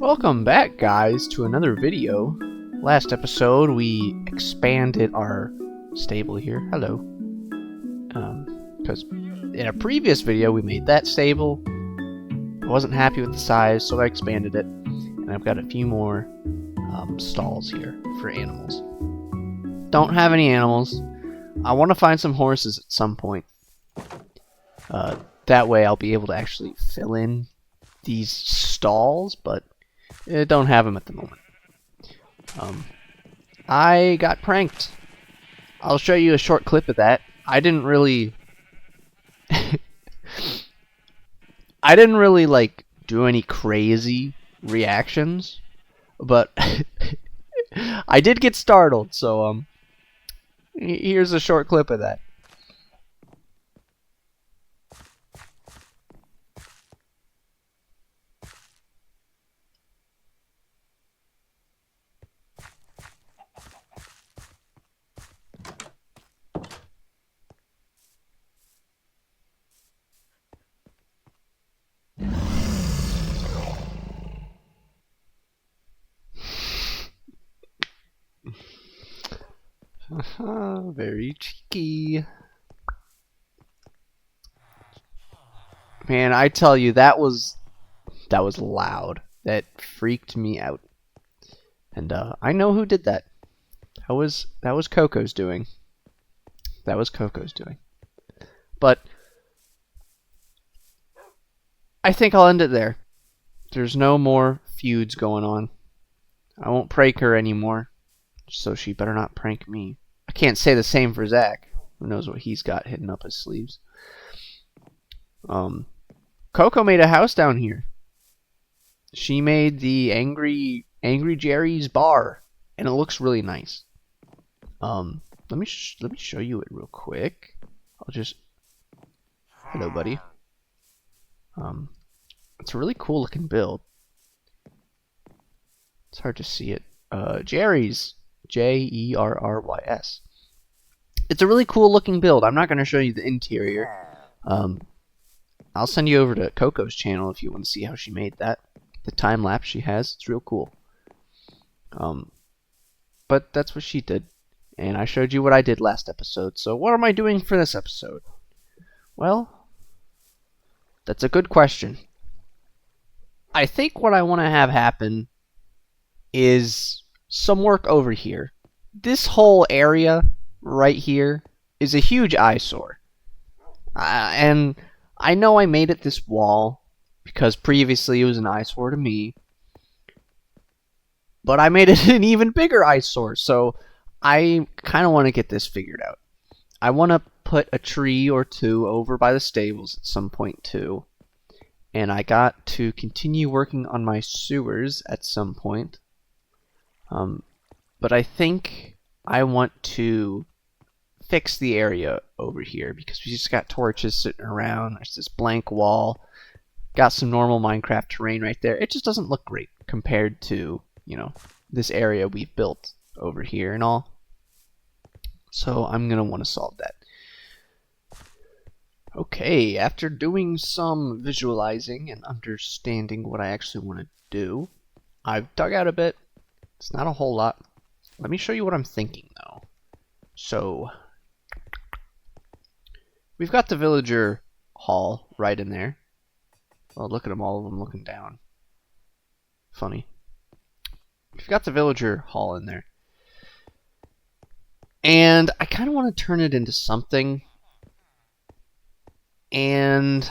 Welcome back, guys, to another video. Last episode, we expanded our stable here. Hello. Because in a previous video, we made that stable. I wasn't happy with the size, so I expanded it. And I've got a few more stalls here for animals. Don't have any animals. I want to find some horses at some point. That way I'll be able to actually fill in these stalls, but I don't have them at the moment. I got pranked. I'll show you a short clip of that. I didn't really like do any crazy reactions, but I did get startled, so here's a short clip of that. Very cheeky. Man, I tell you, that was loud. That freaked me out. And I know who did that. That was Coco's doing. That was Coco's doing. But I think I'll end it there. There's no more feuds going on. I won't prank her anymore, so she better not prank me. I can't say the same for Zach. Who knows what he's got hidden up his sleeves. Coco made a house down here. She made the Angry Jerry's bar, and it looks really nice. Let me show you it real quick. Hello, buddy. It's a really cool looking build. It's hard to see it. Jerry's. Jerrys. It's a really cool looking build. I'm not going to show you the interior. I'll send you over to Coco's channel if you want to see how she made that. The time lapse she has, it's real cool. But that's what she did. And I showed you what I did last episode. So what am I doing for this episode? Well, that's a good question. I think what I want to have happen is some work over here. This whole area right here is a huge eyesore. And I know I made it this wall because previously it was an eyesore to me. But I made it an even bigger eyesore, so I kind of want to get this figured out. I want to put a tree or two over by the stables at some point too. And I got to continue working on my sewers at some point. But I think I want to fix the area over here because we just got torches sitting around. There's this blank wall. Got some normal Minecraft terrain right there. It just doesn't look great compared to, this area we've built over here and all. So I'm going to want to solve that. Okay, after doing some visualizing and understanding what I actually want to do, I've dug out a bit. It's not a whole lot. Let me show you what I'm thinking, though. So, we've got the villager hall right in there. Well, look at them, all of them looking down. Funny. We've got the villager hall in there. And I kind of want to turn it into something. And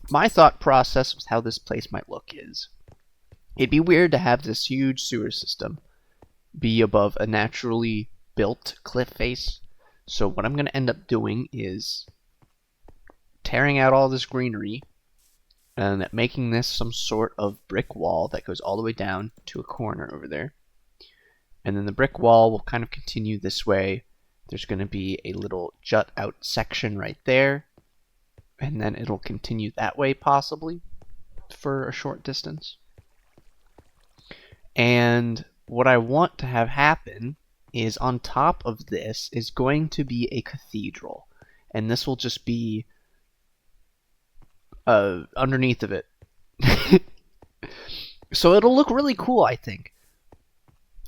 my thought process with how this place might look is, it'd be weird to have this huge sewer system be above a naturally built cliff face. So what I'm going to end up doing is tearing out all this greenery and making this some sort of brick wall that goes all the way down to a corner over there. And then the brick wall will kind of continue this way. There's going to be a little jut out section right there. And then it'll continue that way possibly for a short distance. And what I want to have happen is on top of this is going to be a cathedral. And this will just be underneath of it. So it'll look really cool, I think,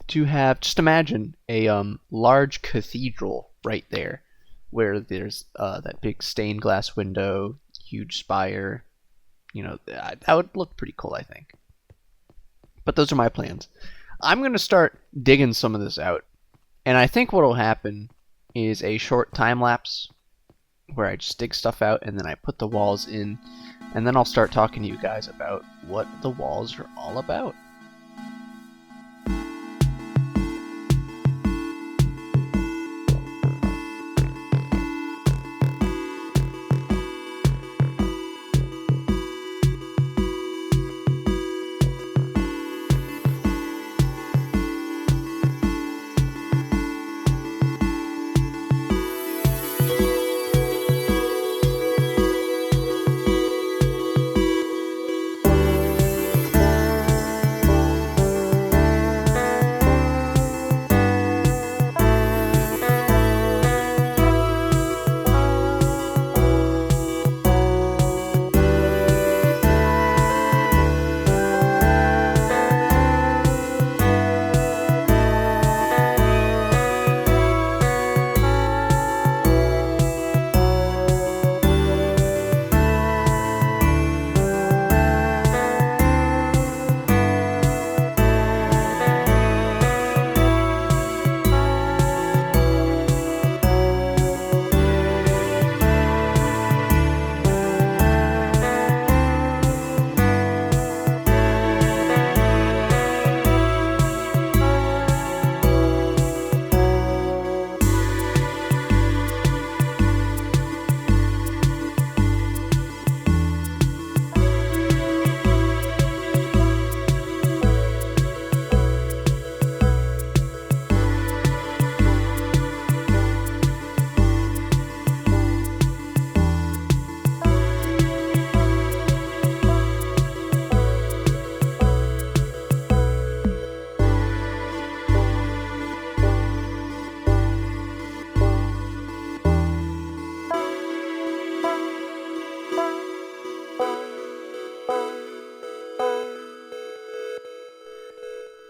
to have, just imagine a large cathedral right there, where there's that big stained glass window, huge spire. You know, that would look pretty cool, I think. But those are my plans. I'm going to start digging some of this out. And I think what will happen is a short time lapse where I just dig stuff out and then I put the walls in. And then I'll start talking to you guys about what the walls are all about.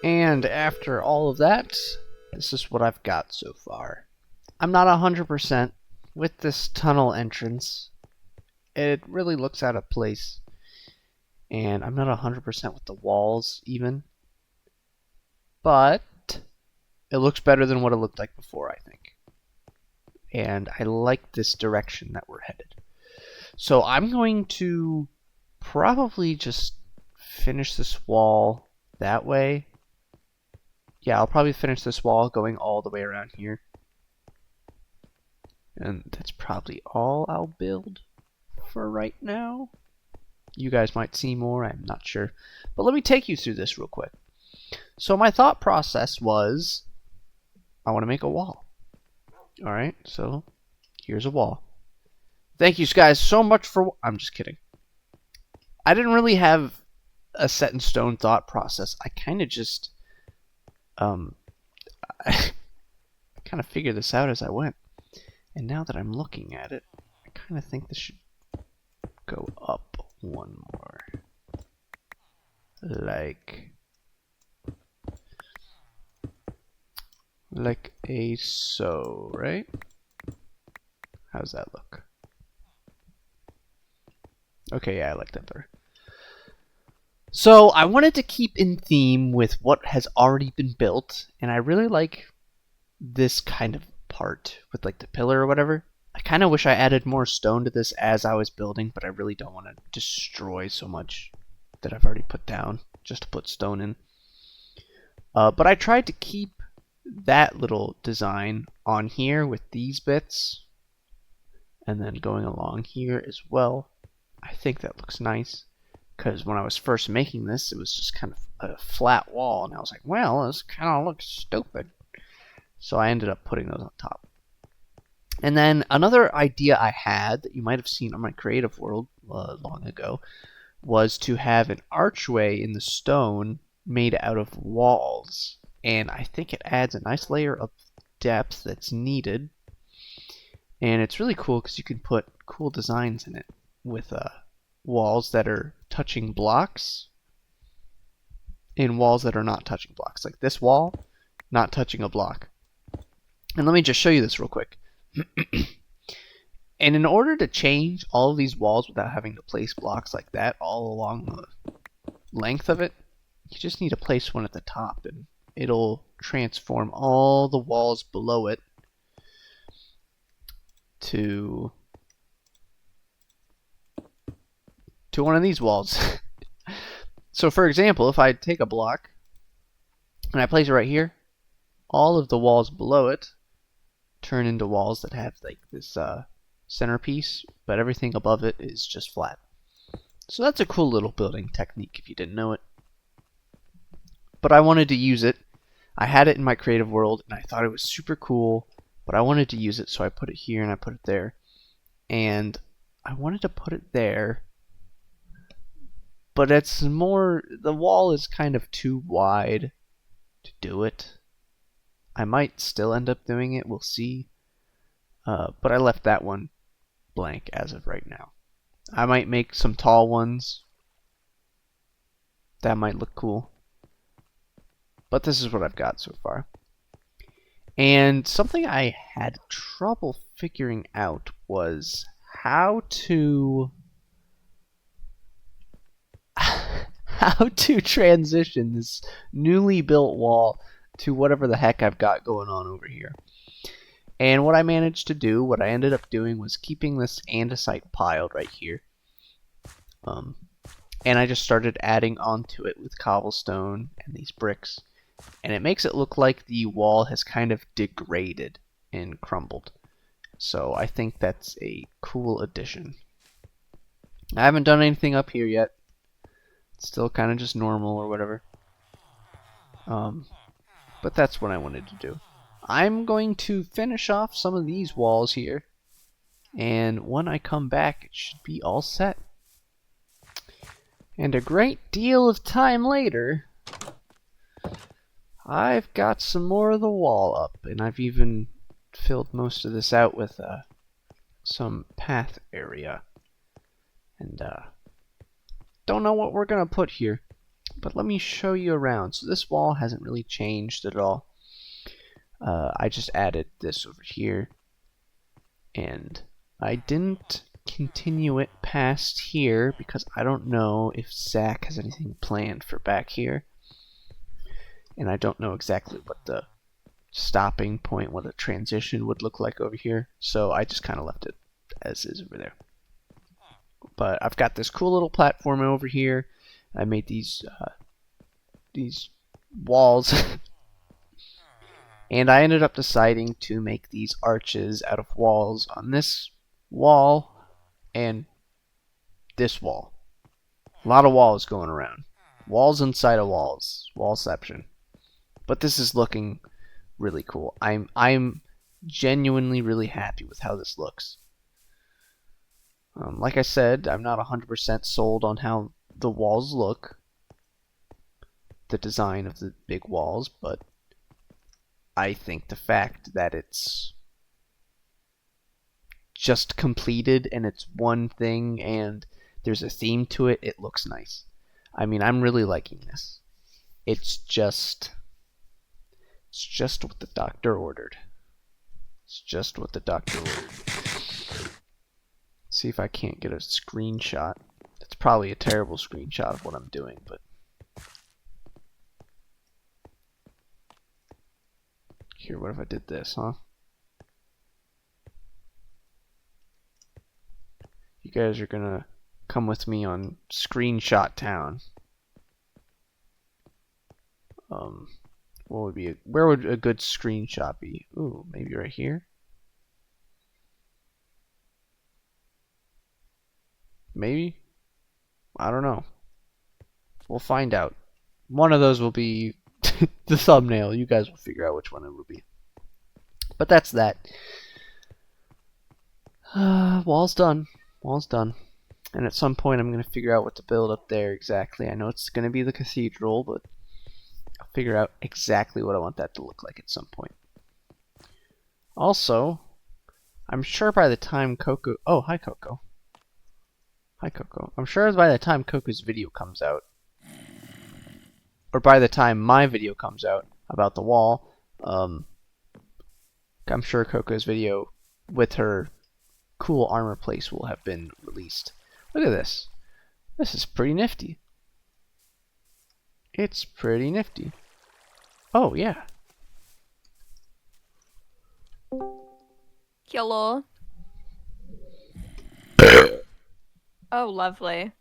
And after all of that, this is what I've got so far. I'm not 100% with this tunnel entrance. It really looks out of place. And I'm not 100% with the walls even. But it looks better than what it looked like before, I think. And I like this direction that we're headed. So I'm going to probably just finish this wall that way. Yeah, I'll probably finish this wall going all the way around here. And that's probably all I'll build for right now. You guys might see more, I'm not sure. But let me take you through this real quick. So my thought process was, I want to make a wall. Alright, so here's a wall. Thank you guys so much for... I'm just kidding. I didn't really have a set in stone thought process. I kind of just... I kind of figured this out as I went. And now that I'm looking at it, I kind of think this should go up one more. Like a so, right? How's that look? Okay, yeah, I like that better. So I wanted to keep in theme with what has already been built, and I really like this kind of part with like the pillar or whatever. I kind of wish I added more stone to this as I was building, but I really don't want to destroy so much that I've already put down just to put stone in. But I tried to keep that little design on here with these bits, and then going along here as well. I think that looks nice. Because when I was first making this, it was just kind of a flat wall, and I was like, well, this kind of looks stupid. So I ended up putting those on top. And then another idea I had that you might have seen on my creative world long ago was to have an archway in the stone made out of walls. And I think it adds a nice layer of depth that's needed. And it's really cool because you can put cool designs in it with walls that are touching blocks. in walls that are not touching blocks. Like this wall, not touching a block. And let me just show you this real quick. And in order to change all of these walls without having to place blocks like that all along the length of it, you just need to place one at the top and it'll transform all the walls below it to one of these walls. So for example, if I take a block and I place it right here, all of the walls below it turn into walls that have like this centerpiece, but everything above it is just flat. So that's a cool little building technique if you didn't know it. But I wanted to use it. I had it in my creative world and I thought it was super cool, but I wanted to use it, so I put it here and I put it there. And I wanted to put it there, but it's more, the wall is kind of too wide to do it. I might still end up doing it, we'll see. But I left that one blank as of right now. I might make some tall ones. That might look cool. But this is what I've got so far. And something I had trouble figuring out was how to transition this newly built wall to whatever the heck I've got going on over here. And what I managed to do, what I ended up doing, was keeping this andesite piled right here. And I just started adding onto it with cobblestone and these bricks. And it makes it look like the wall has kind of degraded and crumbled. So I think that's a cool addition. I haven't done anything up here yet. It's still kind of just normal or whatever. But that's what I wanted to do. I'm going to finish off some of these walls here. And when I come back, it should be all set. And a great deal of time later, I've got some more of the wall up, and I've even filled most of this out with some path area. And don't know what we're gonna put here, but let me show you around. So this wall hasn't really changed at all. I just added this over here, and I didn't continue it past here because I don't know if Zach has anything planned for back here. And I don't know exactly what the stopping point, what a transition would look like over here. So I just kind of left it as is over there. But I've got this cool little platform over here. I made these walls. And I ended up deciding to make these arches out of walls on this wall and this wall. A lot of walls going around. Walls inside of walls. Wallception. But this is looking really cool. I'm genuinely really happy with how this looks. Like I said, I'm not 100% sold on how the walls look. The design of the big walls, but I think the fact that it's just completed and it's one thing and there's a theme to it, it looks nice. I mean, I'm really liking this. It's just what the doctor ordered. It's just what the doctor ordered. See if I can't get a screenshot. It's probably a terrible screenshot of what I'm doing, but here, what if I did this, huh? You guys are gonna come with me on Screenshot Town. Where would a good screenshot be? Ooh, maybe right here? Maybe? I don't know. We'll find out. One of those will be the thumbnail. You guys will figure out which one it will be. But that's that. Wall's done. Wall's done. And at some point I'm going to figure out what to build up there exactly. I know it's going to be the cathedral, but I'll figure out exactly what I want that to look like at some point. Also, I'm sure by the time Coco... Oh, hi Coco. Hi Coco. I'm sure by the time Coco's video comes out, or by the time my video comes out about the wall, I'm sure Coco's video with her cool armor place will have been released. Look at this. This is pretty nifty. It's pretty nifty. Oh, yeah. Hello. Oh, lovely.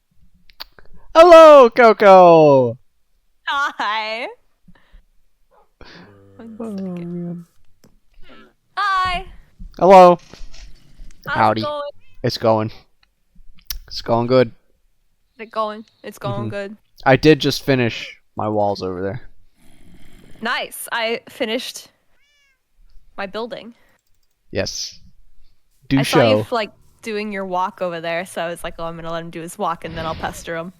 Hello, Coco! Hi. Oh, man. Hi. Hello. How's Howdy. it going? It's going. It's going good. It's going good. I did just finish my walls over there. Nice. I finished my building. Yes. Do I show. saw you like doing your walk over there, so I was like, oh, I'm gonna let him do his walk and then I'll pester him.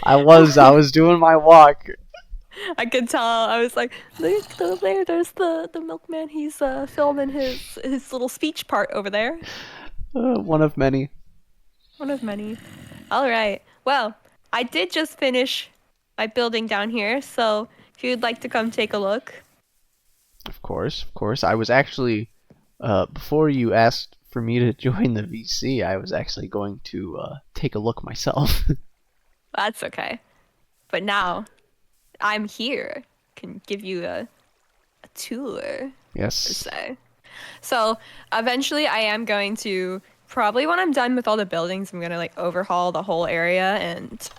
I was doing my walk. I could tell. I was like, look over there. There's the milkman. He's filming his little speech part over there. One of many. One of many. All right. Well, I did just finish my building down here, so if you'd like to come take a look. Of course, of course. I was actually, before you asked for me to join the VC, I was actually going to take a look myself. That's okay. But now, I'm here. Can give you a tour, per Yes. se. So, eventually I am going to, probably when I'm done with all the buildings, I'm going to like overhaul the whole area and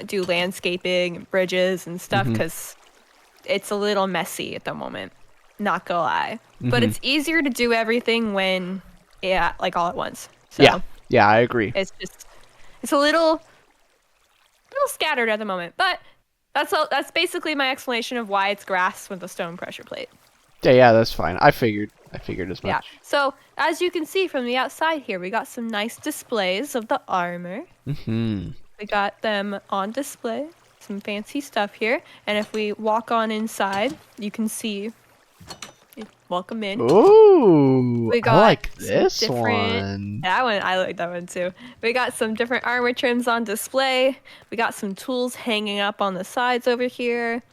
do landscaping and bridges and stuff, because it's a little messy at the moment. Not gonna lie. But it's easier to do everything when, like all at once. So Yeah, I agree. it's a little scattered at the moment. But that's basically my explanation of why it's grass with a stone pressure plate. Yeah, that's fine. I figured as much. Yeah. So as you can see from the outside here, we got some nice displays of the armor. We got them on display. Some fancy stuff here. And if we walk on inside, you can see. Welcome in. Ooh, We got I like some this different- one. That one, I like that one too. We got some different armor trims on display. We got some tools hanging up on the sides over here.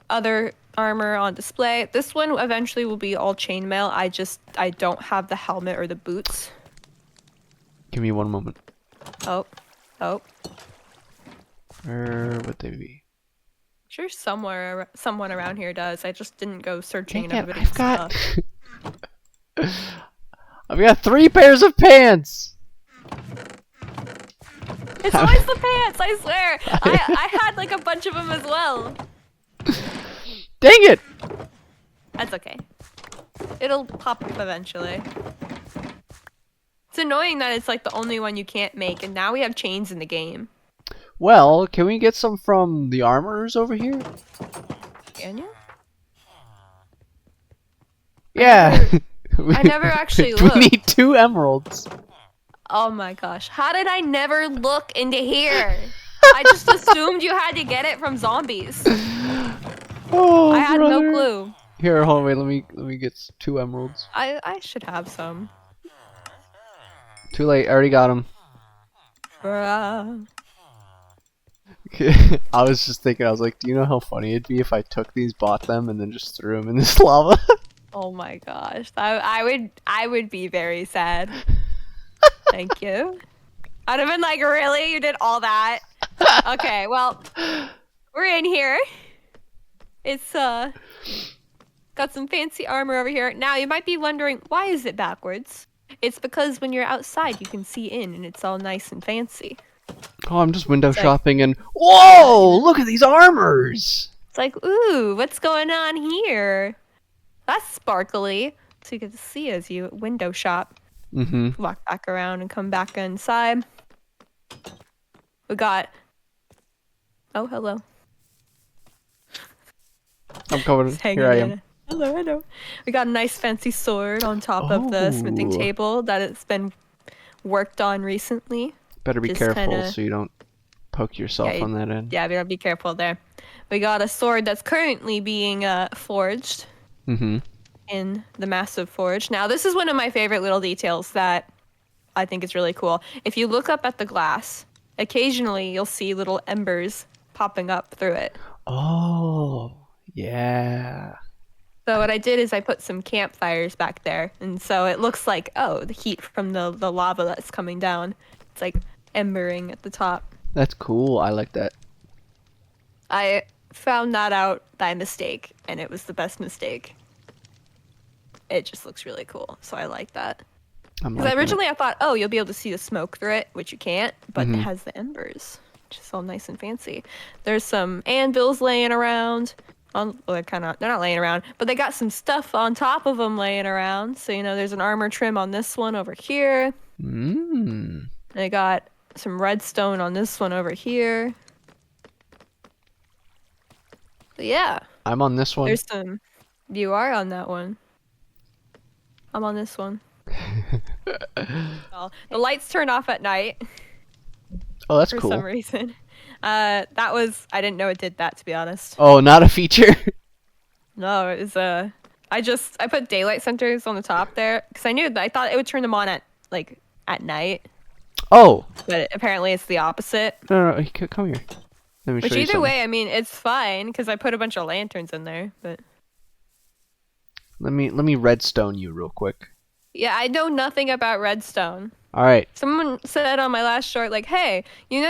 Other armor on display. This one eventually will be all chainmail. I don't have the helmet or the boots. Give me one moment. Oh. Where would they be? Sure, someone around here does. I just didn't go searching Dang and it, everybody's stuff. I've got 3 pairs of pants. It's always the pants, I swear. I had like a bunch of them as well. Dang it! That's okay. It'll pop up eventually. It's annoying that it's like the only one you can't make, and now we have chains in the game. Well, can we get some from the armorers over here? Can you? Yeah. I never actually We looked. need 2 emeralds. Oh my gosh. How did I never look into here? I just assumed you had to get it from zombies. Oh, I had no brother. clue. Here, hold on, wait. Let me get 2 emeralds. I should have some. Too late. I already got them. Bruh. I was just thinking. I was like, do you know how funny it'd be if I took these, bought them, and then just threw them in this lava? Oh my gosh. I would be very sad. Thank you. I'd have been like, really? You did all that? Okay, well, we're in here. It's got some fancy armor over here. Now, you might be wondering, why is it backwards? It's because when you're outside, you can see in, and it's all nice and fancy. Oh, I'm just window like- shopping, and whoa! Look at these armors. It's like, ooh, what's going on here? That's sparkly. So you get to see as you window shop. Walk back around and come back inside. We got... Oh, hello. I'm coming. Just hanging Here I in. am. Hello. We got a nice fancy sword on top of the smithing Oh. table that it's been worked on recently. Better be Just careful kinda- so you don't poke yourself Yeah, on that end. Yeah, we gotta be careful there. We got a sword that's currently being forged in the massive forge. Now, this is one of my favorite little details that I think is really cool. If you look up at the glass, occasionally you'll see little embers popping up through it. Oh, yeah. So what I did is I put some campfires back there, and so it looks like, oh, the heat from the lava that's coming down. It's like embering at the top. That's cool. I like that. I found that out by mistake, and it was the best mistake. It just looks really cool, so I like that. I'm Because liking it. originally I thought, oh, you'll be able to see the smoke through it, which you can't, but it Mhm. has the embers, which is all nice and fancy. There's some anvils laying around. Well, they're not laying around, but they got some stuff on top of them laying around. So, there's an armor trim on this one over here. Mm. They got some redstone on this one over here. But yeah, I'm on this one. there's some. You are on that one. I'm on this one. Well, the lights turn off at night Oh, that's for some cool. reason. I didn't know it did that, to be honest. Oh, not a feature. No, it was I put daylight sensors on the top there because I thought it would turn them on at night, Oh, but apparently it's the opposite. no, come here. Let me Which show you either something. way, I mean, it's fine because I put a bunch of lanterns in there. But Let me redstone you real quick. yeah, I know nothing about redstone. All right. Someone said on my last short, like, "Hey, you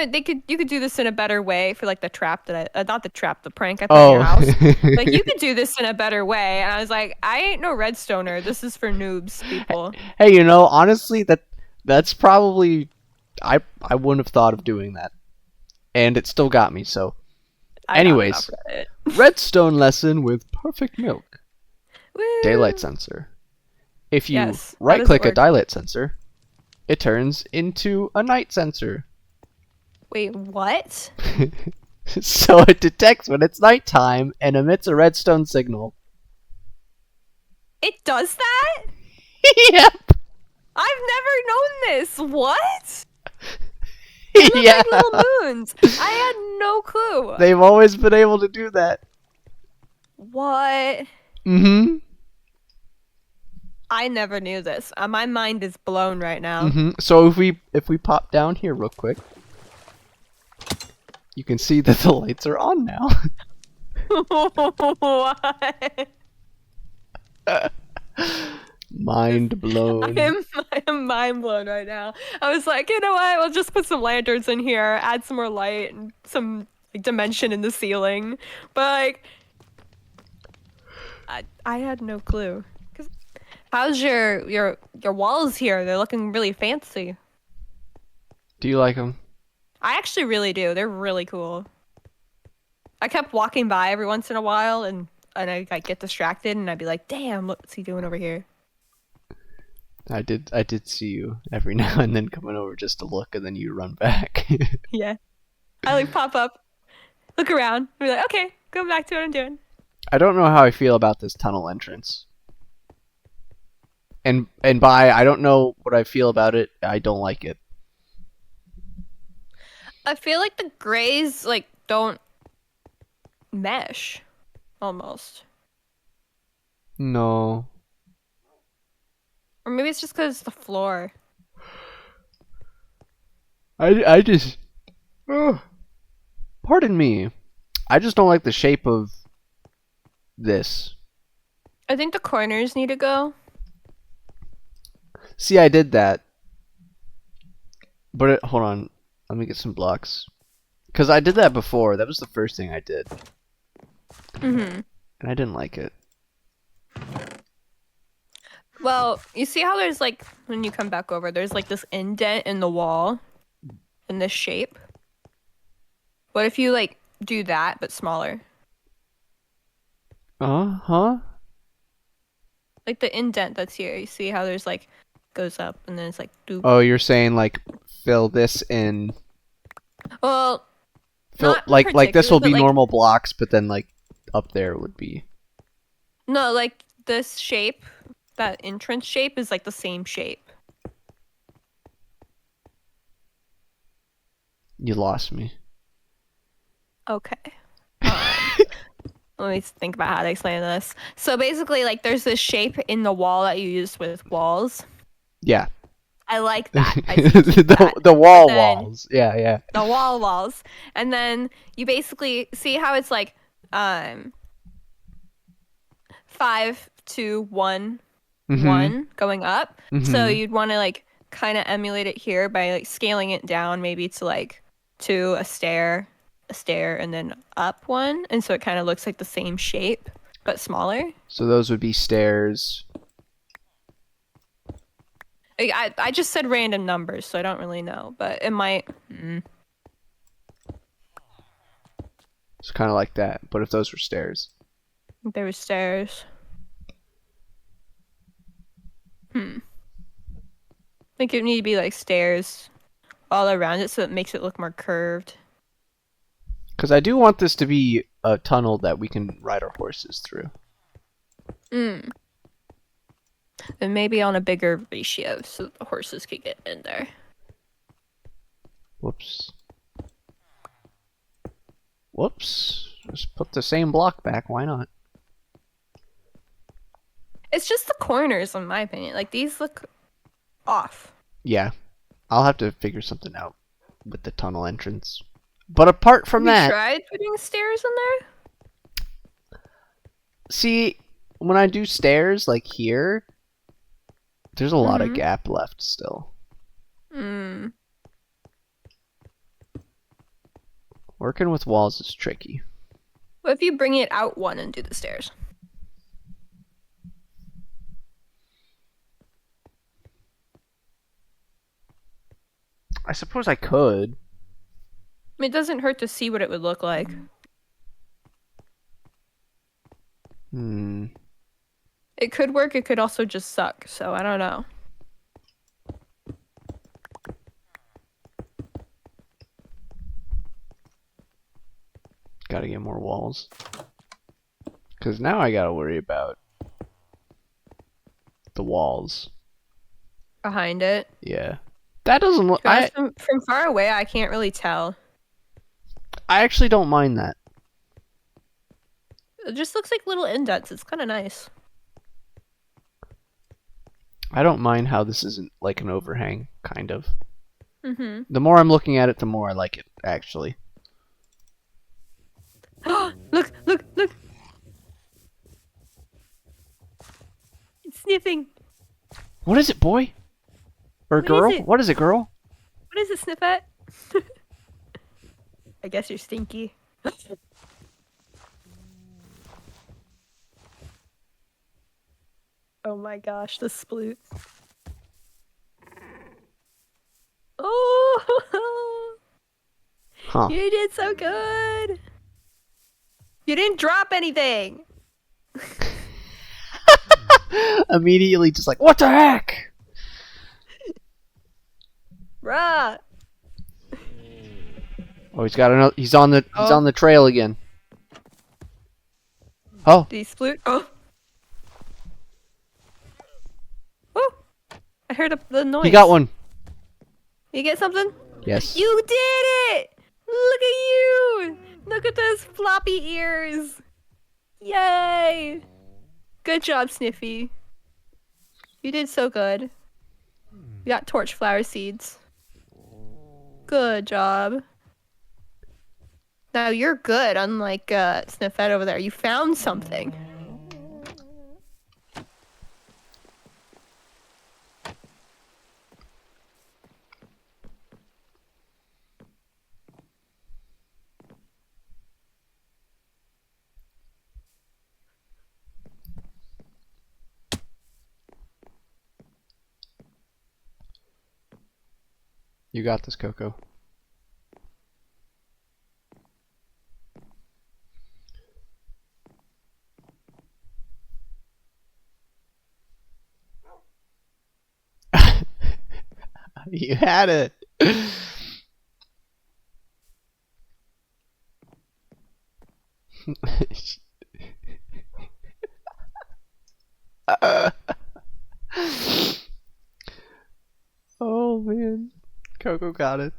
could do this in a better way for like the trap not the trap, the prank I put in your Oh. house. Like, you could do this in a better way." And I was like, "I ain't no redstoner. This is for noobs, people." Hey, honestly, that's probably I wouldn't have thought of doing that, and it still got me. So, I got it off anyways, Reddit. redstone lesson with perfect milk. Woo! Daylight sensor. If you Yes. How right does it click a work? daylight sensor, it turns into a night sensor. Wait, what? So it detects when it's nighttime and emits a redstone signal. It does that? Yep. I've never known this. What? They look Yeah. like little moons. I had no clue. They've always been able to do that. What? Mm-hmm. I never knew this. My mind is blown right now. Mm-hmm. So if we pop down here real quick, you can see that the lights are on now. What? Mind blown. I am mind blown right now. I was like, you know what? We'll just put some lanterns in here, add some more light and some dimension in the ceiling. But I had no clue. How's your walls here? They're looking really fancy. Do you like them? I actually really do. They're really cool. I kept walking by every once in a while and I get distracted and I'd be like, "Damn, what's he doing over here?" I did see you every now and then coming over just to look, and then you run back. Yeah. I pop up, look around, and be like, "Okay, go back to what I'm doing." I don't know how I feel about this tunnel entrance. And by I don't know what I feel about it, I don't like it. I feel like the grays don't mesh almost. No. Or maybe it's just because it's the floor. I just pardon me. I just don't like the shape of this. I think the corners need to go. See, I did that. But hold on. Let me get some blocks. Cuz I did that before. That was the first thing I did. Mm-hmm. And I didn't like it. Well, you see how there's when you come back over, there's this indent in the wall in this shape? What if you do that but smaller? Uh-huh. Like the indent that's here. You see how there's goes up and then it's doop. Oh, you're saying fill this in Well, fill not like this will particularly, be but, normal blocks, but then up there would be. no, this shape, that entrance shape is the same shape. You lost me. Okay. Let me think about how to explain this. So basically, there's this shape in the wall that you use with walls. Yeah. I like that. I say keep the that. the But wall then walls. Yeah, yeah. the walls, and then you basically see how it's like 5, 2, 1, Mhm. 1 going up. So Mhm. you'd want to like kind of emulate it here by like scaling it down maybe to like 2, a stair, and then up 1, and so it kind of looks like the same shape but smaller. So those would be stairs. I just said random numbers, so I don't really know, but it might. It's kind of like that, but if those were stairs. There were stairs. I think it would need to be like stairs all around it so it makes it look more curved. Because I do want this to be a tunnel that we can ride our horses through. And maybe on a bigger ratio so the horses could get in there. Whoops. Whoops. Just put the same block back. Why not? It's just the corners, in my opinion. Like, these look off. Yeah. I'll have to figure something out with the tunnel entrance. But apart from Have you that, tried putting stairs in there? see, when I do stairs like here, there's a lot of Mhm. gap left still. Working with walls is tricky. What if you bring it out 1 and do the stairs? I suppose I could. I mean, it doesn't hurt to see what it would look like. It could work, it could also just suck, so I don't know. Gotta get more walls. Because now I gotta worry about the walls. Behind it. Yeah. That doesn't look... From far away, I can't really tell. I actually don't mind that. It just looks like little indents. It's kind of nice. I don't mind how this isn't like an overhang, kind of. Mm-hmm. The more I'm looking at it, the more I like it, actually. Look! It's sniffing. What is it, boy? Or What is girl? it? What is it, girl? What is it, sniff at? I guess you're stinky. Oh my gosh, the sploot. Oh! Huh. You did so good! You didn't drop anything! Immediately just like, what the heck? Bruh! Oh, he's got another... He's on the trail again. Oh. Did he sploot? Oh! Oh! I heard the noise. He got one. You get something? Yes. You did it! Look at you! Look at those floppy ears! Yay! Good job, Sniffy. You did so good. You got torch flower seeds. Good job. Now you're good, unlike Sniffette over there. You found something. You got this, Coco. You had it. Oh man, Coco got it.